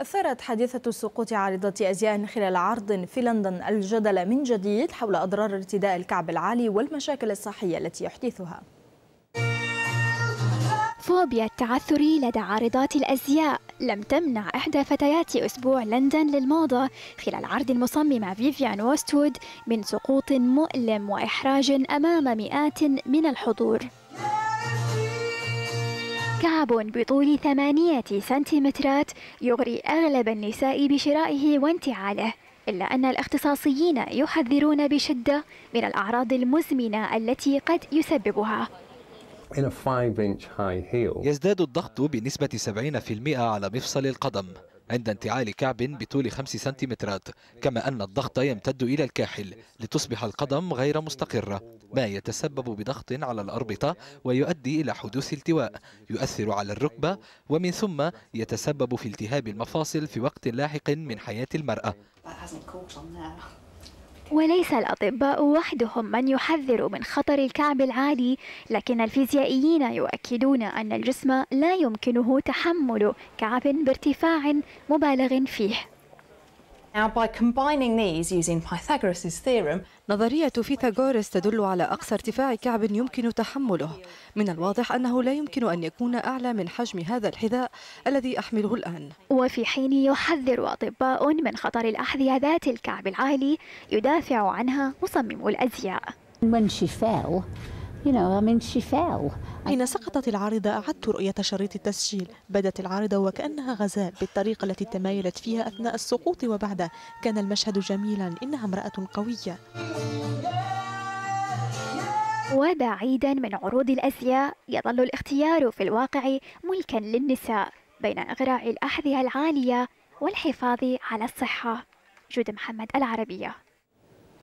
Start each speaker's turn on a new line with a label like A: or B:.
A: أثارت حادثة سقوط عارضة أزياء خلال عرض في لندن الجدل من جديد حول أضرار ارتداء الكعب العالي والمشاكل الصحية التي يحدثها.
B: فوبيا التعثر لدى عارضات الأزياء لم تمنع إحدى فتيات أسبوع لندن للموضة خلال عرض المصممة فيفيان وستوود من سقوط مؤلم وإحراج أمام مئات من الحضور. كعب بطول 8 سنتيمترات يغري أغلب النساء بشرائه وانتعاله، إلا أن الاختصاصيين يحذرون بشدة من الأعراض المزمنة التي قد يسببها.
C: يزداد الضغط بنسبة 70% على مفصل القدم عند انتعال كعب بطول 5 سنتيمترات، كما أن الضغط يمتد إلى الكاحل لتصبح القدم غير مستقرة، ما يتسبب بضغط على الأربطة ويؤدي إلى حدوث التواء يؤثر على الركبة، ومن ثم يتسبب في التهاب المفاصل في وقت لاحق من حياة المرأة.
B: وليس الأطباء وحدهم من يحذر من خطر الكعب العالي، لكن الفيزيائيين يؤكدون أن الجسم لا يمكنه تحمل كعب بارتفاع مبالغ فيه.
D: نظرية فيثاغورس تدل على أقصى ارتفاع كعب يمكن تحمله. من الواضح أنه لا يمكن أن يكون أعلى من حجم هذا الحذاء الذي أحمله الآن.
B: وفي حين يحذر أطباء من خطر الأحذية ذات الكعب العالي، يدافع عنها مصمم الأزياء.
E: حين سقطت العارضة أعدت رؤية شريط التسجيل. بدت العارضة وكأنها غزال بالطريقة التي تمايلت فيها أثناء السقوط وبعده. كان المشهد جميلا، إنها امرأة قوية.
B: وبعيدا من عروض الأزياء، يظل الاختيار في الواقع ملكا للنساء بين إغراء الأحذية العالية والحفاظ على الصحة. جود محمد، العربية.